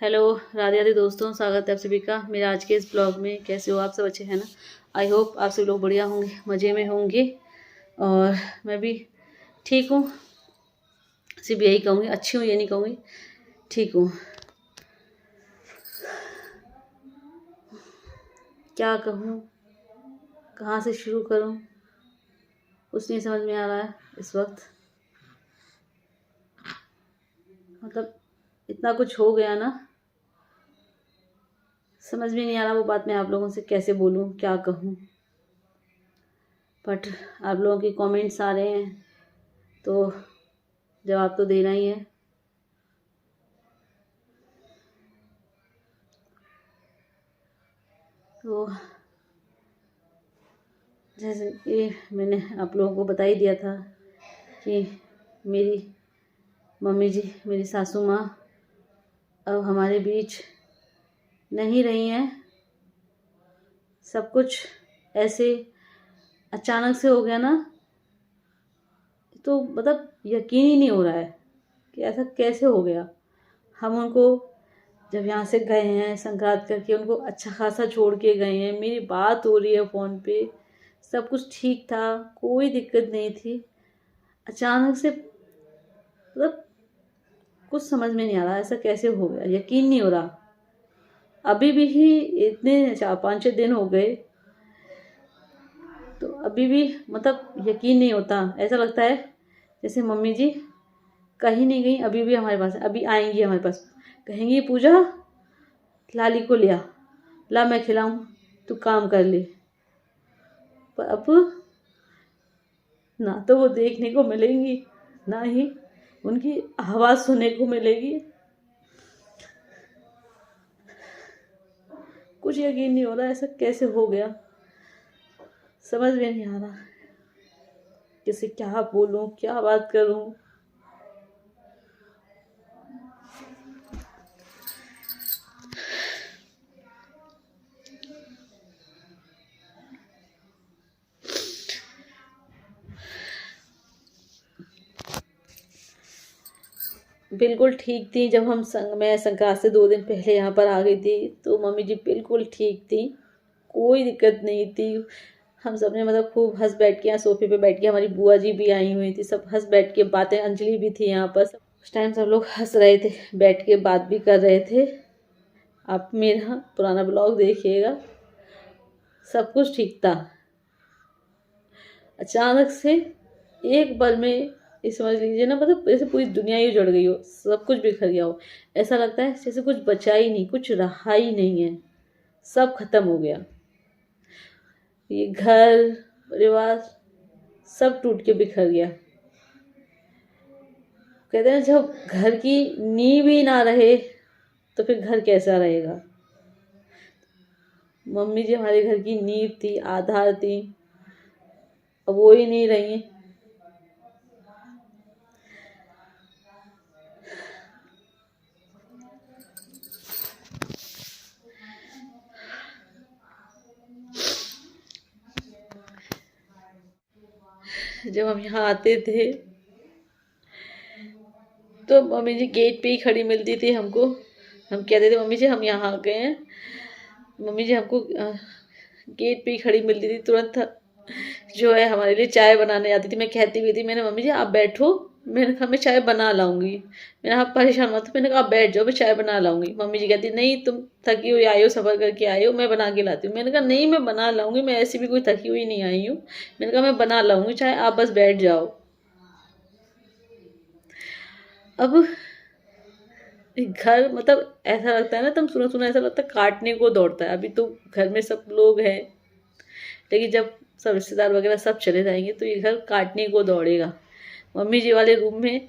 Hello, Radhe Radhe दोस्तों, स्वागत है आप सभी का मेरा आज के इस ब्लॉग में। कैसे हो आप सब? अच्छे हैं ना? आई होप आप सभी लोग बढ़िया होंगे, मज़े में होंगे। और मैं भी ठीक हूँ। सिर्फ यही कहूँगी, अच्छी हूँ ये नहीं कहूँगी, ठीक हूँ। क्या कहूँ, कहाँ से शुरू करूँ, कुछ नहीं समझ में आ रहा है इस वक्त। मतलब इतना कुछ हो गया ना, समझ में नहीं आ रहा वो बात मैं आप लोगों से कैसे बोलूँ, क्या कहूँ। बट आप लोगों के कमेंट्स आ रहे हैं तो जवाब तो देना ही है। तो जैसे कि मैंने आप लोगों को बता ही दिया था कि मेरी मम्मी जी, मेरी सासू माँ अब हमारे बीच नहीं रही हैं। सब कुछ ऐसे अचानक से हो गया ना, तो मतलब यकीन ही नहीं हो रहा है कि ऐसा कैसे हो गया। हम उनको जब यहाँ से गए हैं संक्रांत करके, उनको अच्छा खासा छोड़ के गए हैं। मेरी बात हो रही है फ़ोन पे, सब कुछ ठीक था, कोई दिक्कत नहीं थी। अचानक से मतलब कुछ समझ में नहीं आ रहा ऐसा कैसे हो गया, यकीन नहीं हो रहा। अभी भी ही इतने 4-5-6 दिन हो गए, तो अभी भी मतलब यकीन नहीं होता। ऐसा लगता है जैसे मम्मी जी कहीं नहीं गई, अभी भी हमारे पास है, अभी आएंगी हमारे पास। कहेंगी पूजा लाली को लिया, ला मैं खिलाऊं, तू काम कर ले। पर अब ना तो वो देखने को मिलेंगी, ना ही उनकी आवाज़ सुनने को मिलेगी। कुछ यकीन नहीं हो रहा ऐसा कैसे हो गया, समझ में नहीं आ रहा किसे क्या बोलूं, क्या बात करूं। बिल्कुल ठीक थी जब मैं संक्रांत से 2 दिन पहले यहाँ पर आ गई थी, तो मम्मी जी बिल्कुल ठीक थी, कोई दिक्कत नहीं थी। हम सब ने मतलब खूब हंस बैठ के यहाँ सोफे पे बैठ के, हमारी बुआ जी भी आई हुई थी, सब हंस बैठ के बातें, अंजलि भी थी यहाँ पर। उस टाइम सब लोग हंस रहे थे, बैठ के बात भी कर रहे थे। आप मेरा पुराना ब्लॉग देखिएगा, सब कुछ ठीक था। अचानक से एक पल में ये समझ लीजिए ना, मतलब जैसे पूरी दुनिया ही उजड़ गई हो, सब कुछ बिखर गया हो। ऐसा लगता है जैसे कुछ बचा ही नहीं, कुछ रहा ही नहीं है, सब खत्म हो गया। ये घर परिवार सब टूट के बिखर गया। कहते हैं जब घर की नींव ही ना रहे तो फिर घर कैसा रहेगा। मम्मी जी हमारे घर की नींव थी, आधार थी, अब वो ही नहीं रही। जब हम यहाँ आते थे तो मम्मी जी गेट पे ही खड़ी मिलती थी हमको। हम कहते थे मम्मी जी हम यहाँ आ गए हैं, मम्मी जी हमको गेट पे ही खड़ी मिलती थी। तुरंत जो है हमारे लिए चाय बनाने आती थी। मैं कहती भी थी, मैंने मम्मी जी आप बैठो, मैंने कहा मैं चाय बना लाऊंगी। मैंने आप परेशान मत हो, मैंने कहा आप बैठ जाओ, मैं चाय बना लाऊंगी। मम्मी जी कहती नहीं तुम थकी हुई आई हो, सफ़र करके आई हो, मैं बना के लाती हूँ। मैंने कहा नहीं मैं बना लाऊंगी, मैं ऐसी भी कोई थकी हुई नहीं आई हूँ। मैंने कहा मैं बना लाऊंगी चाय, आप बस बैठ जाओ। अब घर मतलब ऐसा लगता है ना, तुम सुना सुना ऐसा लगता है काटने को दौड़ता है। अभी तो घर में सब लोग हैं, लेकिन जब सब रिश्तेदार वगैरह सब चले जाएंगे तो ये घर काटने को दौड़ेगा। मम्मी जी वाले रूम में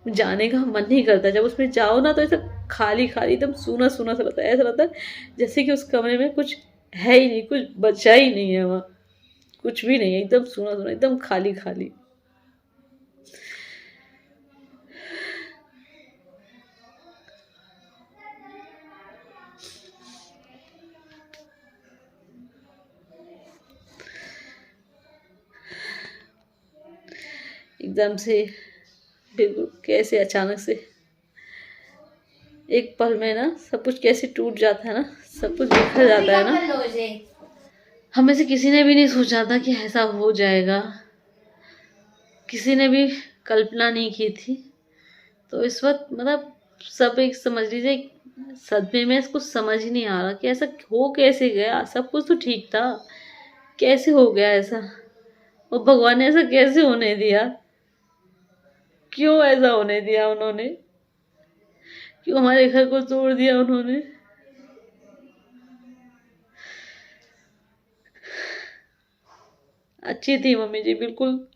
जाने का मन नहीं करता। जब उसमें जाओ ना तो ऐसा खाली खाली एकदम सूना सूना सा लगता है। ऐसा लगता है जैसे कि उस कमरे में कुछ है ही नहीं, कुछ बचा ही नहीं है वहाँ, कुछ भी नहीं है, एकदम सूना सूना, एकदम खाली खाली। एकदम से बिल्कुल कैसे अचानक से एक पल में ना सब कुछ कैसे टूट जाता है ना, सब कुछ बिखर जाता है ना। हमें से किसी ने भी नहीं सोचा था कि ऐसा हो जाएगा, किसी ने भी कल्पना नहीं की थी। तो इस वक्त मतलब सब एक समझ लीजिए सदमे में, कुछ समझ ही नहीं आ रहा कि ऐसा हो कैसे गया। सब कुछ तो ठीक था, कैसे हो गया ऐसा, और भगवान ने ऐसा कैसे होने दिया, क्यों ऐसा होने दिया उन्होंने, क्यों हमारे घर को तोड़ दिया उन्होंने। अच्छी थी मम्मी जी, बिल्कुल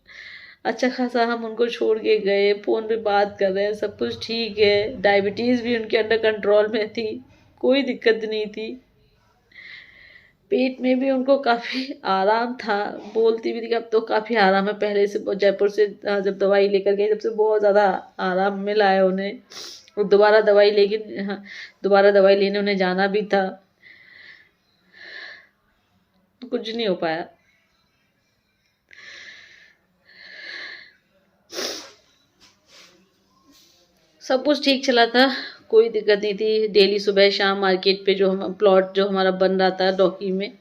अच्छा खासा हम उनको छोड़ के गए, फोन पे बात कर रहे हैं, सब कुछ ठीक है, डायबिटीज भी उनके अंडर कंट्रोल में थी, कोई दिक्कत नहीं थी। पेट में भी उनको काफ़ी आराम था, बोलती भी थी कि अब तो काफ़ी आराम है, पहले से जयपुर से जब दवाई लेकर गए जब से बहुत ज़्यादा आराम मिला है उन्हें। वो दोबारा दवाई लेके, हाँ, दोबारा दवाई लेने उन्हें जाना भी था, तो कुछ नहीं हो पाया। सब कुछ ठीक चला था, कोई दिक्कत नहीं थी। डेली सुबह शाम मार्केट पे जो हम प्लॉट जो हमारा बन रहा था डॉकी में,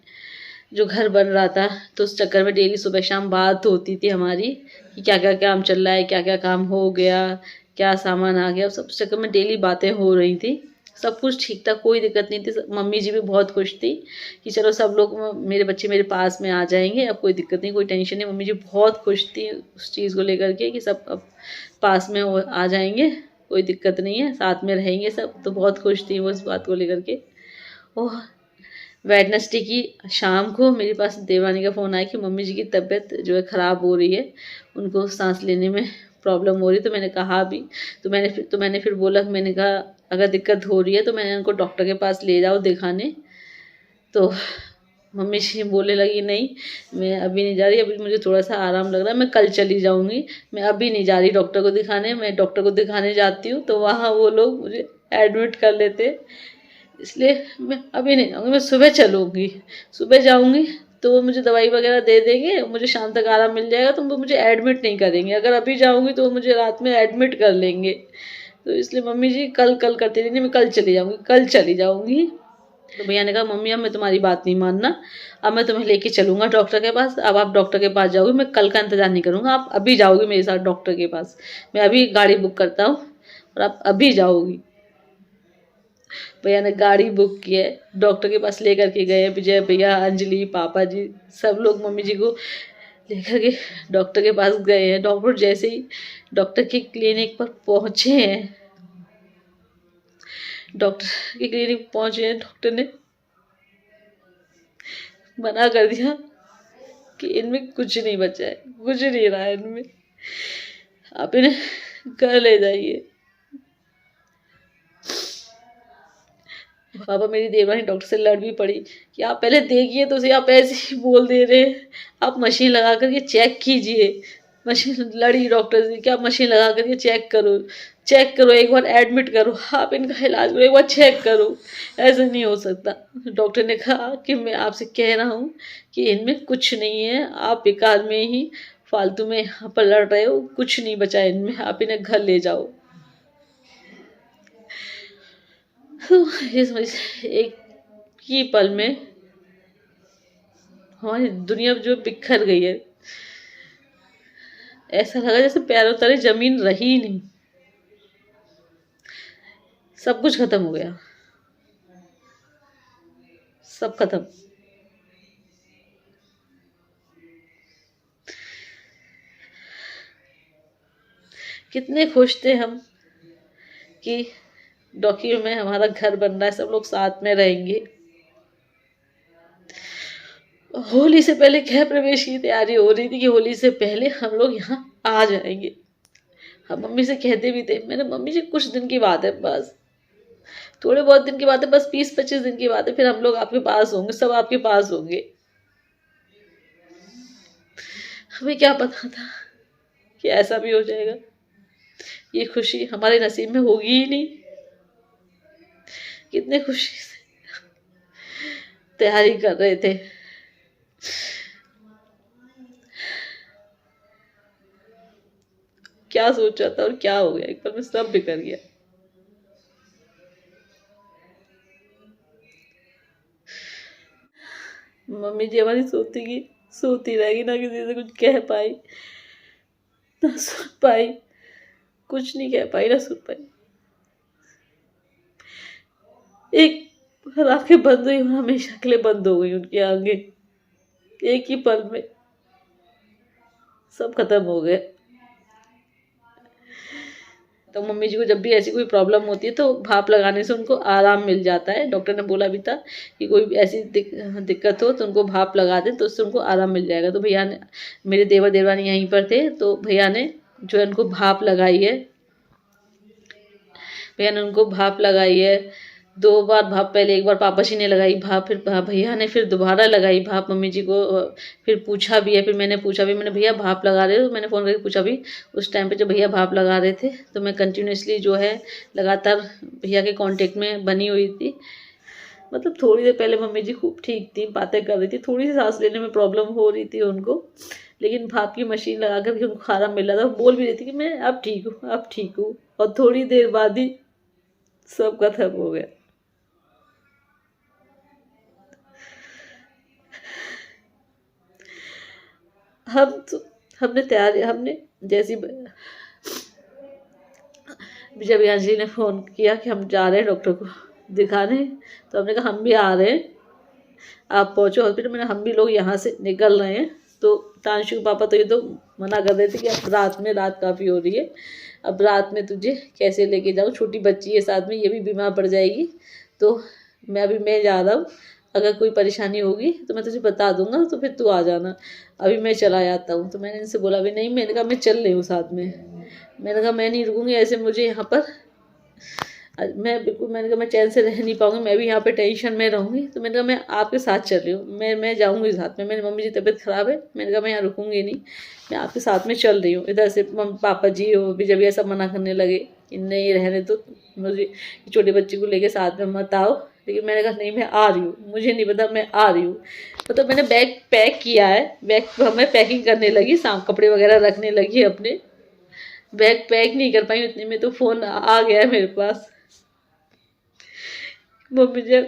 जो घर बन रहा था, तो उस चक्कर में डेली सुबह शाम बात होती थी हमारी कि क्या क्या काम चल रहा है, क्या क्या काम हो गया, क्या सामान आ गया, सब चक्कर में डेली बातें हो रही थी। सब कुछ ठीक था, कोई दिक्कत नहीं थी। मम्मी जी भी बहुत खुश थी कि चलो सब लोग, मेरे बच्चे मेरे पास में आ जाएंगे, अब कोई दिक्कत नहीं, कोई टेंशन नहीं। मम्मी जी बहुत खुश थी उस चीज़ को लेकर के कि सब अब पास में आ जाएंगे, कोई दिक्कत नहीं है, साथ में रहेंगे सब, तो बहुत खुश थी वो इस बात को लेकर के। ओह, वेडनेसडे की शाम को मेरे पास देवानी का फ़ोन आया कि मम्मी जी की तबीयत जो है ख़राब हो रही है, उनको सांस लेने में प्रॉब्लम हो रही है। तो मैंने कहा भी, तो मैंने फिर बोला, मैंने कहा अगर दिक्कत हो रही है तो मैंने उनको डॉक्टर के पास ले जाओ दिखाने। तो मम्मी जी बोलने लगी, नहीं मैं अभी नहीं जा रही, अभी मुझे थोड़ा सा आराम लग रहा है, मैं कल चली जाऊँगी, मैं अभी नहीं जा रही डॉक्टर को दिखाने। मैं डॉक्टर को दिखाने जाती हूँ तो वहाँ वो लोग मुझे एडमिट कर लेते, इसलिए मैं अभी नहीं जाऊँगी, मैं सुबह चलूँगी। सुबह जाऊँगी तो वो मुझे दवाई वगैरह दे देंगे, मुझे शाम तक आराम मिल जाएगा, तो वो मुझे एडमिट नहीं करेंगे। अगर अभी जाऊँगी तो वो मुझे रात में एडमिट कर लेंगे। तो इसलिए मम्मी जी कल कल करती रही, मैं कल चली जाऊँगी, कल चली जाऊँगी। तो भैया ने कहा, मम्मी अब मैं तुम्हारी बात नहीं मानना, अब मैं तुम्हें लेके चलूँगा डॉक्टर के पास, अब आप डॉक्टर के पास जाओगी, मैं कल का इंतज़ार नहीं करूँगा, आप अभी जाओगी मेरे साथ डॉक्टर के पास। मैं अभी गाड़ी बुक करता हूँ और आप अभी जाओगी। भैया ने गाड़ी बुक की है, डॉक्टर के पास लेकर के गए। विजय भैया, अंजलि, पापा जी, सब लोग मम्मी जी को लेकर के डॉक्टर के पास गए हैं। डॉक्टर जैसे ही डॉक्टर के क्लिनिक पर पहुंचे हैं, डॉक्टर के क्लिनिक पहुंचे हैं, डॉक्टर ने मना कर दिया कि इनमें कुछ नहीं बचा है, कुछ नहीं रहा है इनमें, आप इन्हें घर ले जाइए। पापा, मेरी देवरानी डॉक्टर से लड़ भी पड़ी कि आप पहले देखिए तो सही, आप ऐसे ही बोल दे रहे हैं, आप मशीन लगा करके चेक कीजिए। मशीन लड़ी डॉक्टर से कि आप मशीन लगा करके चेक करो, चेक करो, एक बार एडमिट करो, आप इनका इलाज करो, एक बार चेक करो, ऐसे नहीं हो सकता। डॉक्टर ने कहा कि मैं आपसे कह रहा हूँ कि इनमें कुछ नहीं है, आप बेकार में ही फालतू में यहाँ पर लड़ रहे हो, कुछ नहीं बचा है इनमें, आप इन्हें घर ले जाओ। ये समझ, एक ही पल में हमारी दुनिया जो बिखर गई है, ऐसा लगा जैसे पैरों तले जमीन रही ही नहीं, सब कुछ खत्म हो गया, सब खत्म। कितने खुश थे हम कि डॉक्यूमेंट में हमारा घर बन रहा है, सब लोग साथ में रहेंगे। होली से पहले गृह प्रवेश की तैयारी हो रही थी कि होली से पहले हम लोग यहाँ आ जाएंगे। हम मम्मी से कहते भी थे, मैंने मम्मी जी कुछ दिन की बात है, बस थोड़े बहुत दिन की बात है, बस 20-25 दिन की बात है, फिर हम लोग आपके पास होंगे, सब आपके पास होंगे। हमें क्या पता था कि ऐसा भी हो जाएगा, ये खुशी हमारे नसीब में होगी ही नहीं। कितने खुशी से तैयारी कर रहे थे, क्या सोचा था और क्या हो गया, एक पल में सब बिखर गया। मम्मी जी हमारी सोती रहेगी, ना किसी से कुछ कह पाई, ना सुन पाई, कुछ नहीं कह पाई ना सुन पाई। एक बार आंखें बंद हुई और हमेशा के लिए बंद हो गई उनकी आंखें। एक ही पल में सब खत्म हो गए। तो मम्मी जी को जब भी ऐसी कोई प्रॉब्लम होती है तो भाप लगाने से उनको आराम मिल जाता है। डॉक्टर ने बोला भी था कि कोई ऐसी दिक्कत हो तो उनको भाप लगा दें तो उससे उनको आराम मिल जाएगा। तो भैया ने, मेरे देवर देवरानी यहीं पर थे, तो भैया ने जो है उनको भाप लगाई है। भैया ने उनको भाप लगाई है 2 बार भाप। पहले एक बार पापा जी ने लगाई भाप, फिर भैया ने फिर दोबारा लगाई भाप मम्मी जी को। फिर पूछा भी है, फिर मैंने पूछा भी, मैंने भैया भाप लगा रहे हो? मैंने फ़ोन करके पूछा भी। उस टाइम पे जब भैया भाप लगा रहे थे तो मैं कंटिन्यूसली जो है लगातार भैया के कांटेक्ट में बनी हुई थी। मतलब थोड़ी देर पहले मम्मी जी खूब ठीक थी, बातें कर रही थी, थोड़ी सी सांस लेने में प्रॉब्लम हो रही थी उनको, लेकिन भाप की मशीन लगा कर भी उनको आराम मिल रहा था। बोल भी रही थी कि मैं अब ठीक हूँ, अब ठीक हूँ। और थोड़ी देर बाद ही सब खत्म हो गया। हम तो हमने तैयारी, हमने जैसी जब अंजलि ने फ़ोन किया कि हम जा रहे हैं डॉक्टर को दिखाने, तो हमने कहा हम भी आ रहे हैं, आप पहुँचो हॉस्पिटल। मैंने हम भी लोग यहाँ से निकल रहे हैं। तो तांशु के पापा तो ये तो मना कर रहे थे कि अब रात काफ़ी हो रही है, अब रात में तुझे कैसे लेके जाऊँ, छोटी बच्ची है साथ में, ये भी बीमार पड़ जाएगी। तो मैं जा रहा हूँ, अगर कोई परेशानी होगी तो मैं तुझे बता दूंगा, तो फिर तू आ जाना, अभी मैं चला जाता हूँ। तो मैंने इनसे बोला भी नहीं, मैंने कहा मैं चल रही हूँ साथ में, मैंने कहा मैं नहीं रुकूंगी, ऐसे मुझे यहाँ पर मैं बिल्कुल, मैंने कहा मैं चैन से रह नहीं पाऊंगी, मैं भी यहाँ पे टेंशन में रहूँगी। तो मैंने कहा मैं आपके साथ चल रही हूँ, मैं जाऊँगी साथ में, मेरी मम्मी जी तबीयत ख़राब है, मैंने कहा मैं यहाँ रुकूंगी नहीं, मैं आपके साथ में चल रही हूँ। इधर से पापा जी वो भी जब ये सब मना करने लगे कि नहीं रहने तो, मुझे छोटे बच्चे को लेके साथ में मत आओ, लेकिन मैंने कहा नहीं मैं आ रही हूँ, मुझे नहीं पता, मैं आ रही हूँ। मतलब मैंने बैग पैक किया है, बैग मैं पैकिंग करने लगी, कपड़े वगैरह रखने लगी अपने, बैग पैक नहीं कर पाई उतने में तो फ़ोन आ गया मेरे पास। मम्मी जी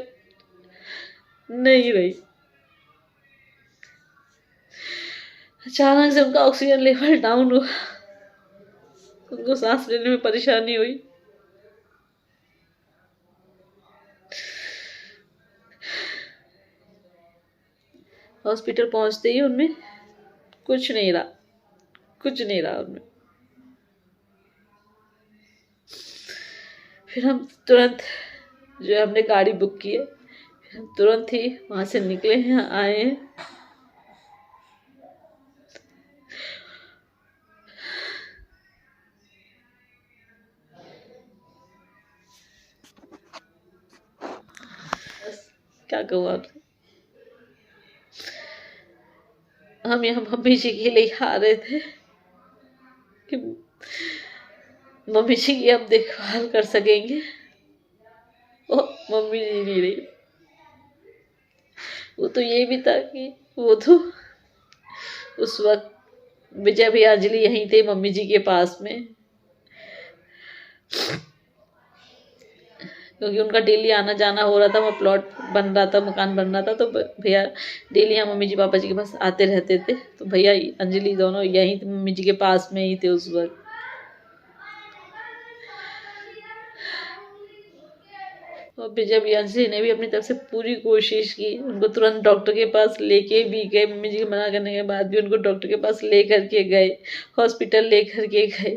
नहीं रही, अचानक से उनका ऑक्सीजन लेवल डाउन हुआ, उनको सांस लेने में परेशानी हुई। हॉस्पिटल पहुंचते ही उनमें कुछ नहीं रहा, कुछ नहीं रहा उनमें। फिर हम तुरंत जो है हमने गाड़ी बुक की है, फिर हम तुरंत ही वहाँ से निकले हैं, आए हैं। क्या कहूँ आपसे, हम यहाँ मम्मी जी के लिए आ रहे थे कि मम्मी जी की अब देखभाल कर सकेंगे। ओ मम्मी जी नहीं रही, वो तो ये भी था कि वो तो उस वक्त विजय भी अंजलि यहीं थे मम्मी जी के पास में, क्योंकि उनका डेली आना जाना हो रहा था, वो प्लॉट बन रहा था, मकान बन रहा था, तो भैया डेली यहाँ मम्मी जी पापा जी के पास आते रहते थे। तो भैया अंजलि दोनों यहीं थे, मम्मी जी के पास में ही थे उस वक्त। और विजय भी अंजलि ने भी अपनी तरफ से पूरी कोशिश की, उनको तुरंत डॉक्टर के पास लेके भी गए, मम्मी जी के मना करने के बाद भी उनको डॉक्टर के पास ले करके गए, हॉस्पिटल ले करके गए,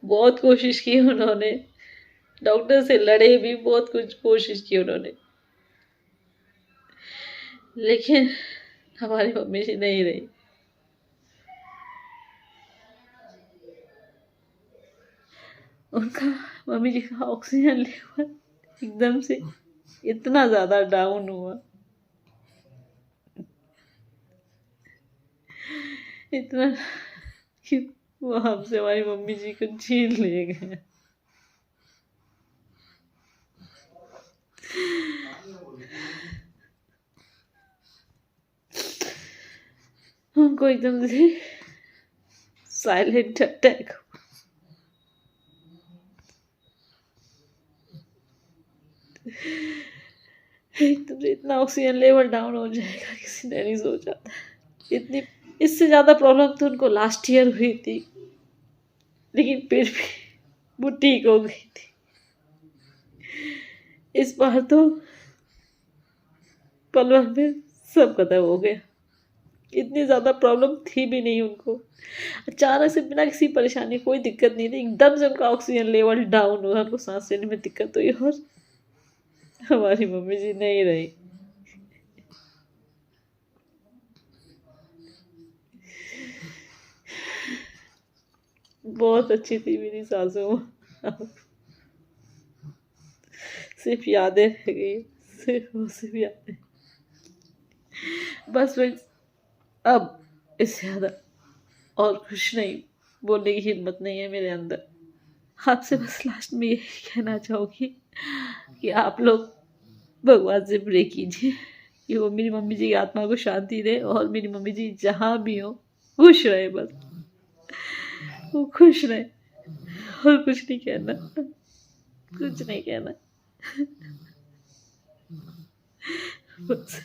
बहुत कोशिश की उन्होंने, डॉक्टर से लड़े भी, बहुत कुछ कोशिश की उन्होंने, लेकिन हमारी मम्मी जी नहीं रही। उनका मम्मी जी का ऑक्सीजन लेवल एकदम से इतना ज़्यादा डाउन हुआ, इतना कि वो हमसे हमारी मम्मी जी को छीन ले गए। उनको एकदम से साइलेंट अटैक, एकदम एकदम से इतना ऑक्सीजन लेवल डाउन हो जाएगा किसी ने नहीं सोचा था। इतनी इससे ज़्यादा प्रॉब्लम तो उनको लास्ट ईयर हुई थी, लेकिन फिर भी वो ठीक हो गई थी। इस बार तो पल भर में सब खत्म हो गया। इतनी ज़्यादा प्रॉब्लम थी भी नहीं उनको, अचानक से बिना किसी परेशानी, कोई दिक्कत नहीं थी, एकदम से उनका ऑक्सीजन लेवल डाउन हुआ, उनको सांस लेने में दिक्कत हुई और हमारी मम्मी जी नहीं रही। बहुत अच्छी थी मेरी सासू माँ, सिर्फ यादें रह गई, सिर्फ यादें। बस फ्रेंड्स, अब इससे ज़्यादा और कुछ नहीं बोलने की हिम्मत नहीं है मेरे अंदर। आपसे बस लास्ट में यही कहना चाहूँगी कि आप लोग भगवान से प्रे कीजिए कि वो मेरी मम्मी जी की आत्मा को शांति दे और मेरी मम्मी जी जहाँ भी हो खुश रहे, बस वो खुश रहे और कुछ नहीं कहना, कुछ नहीं कहना बस।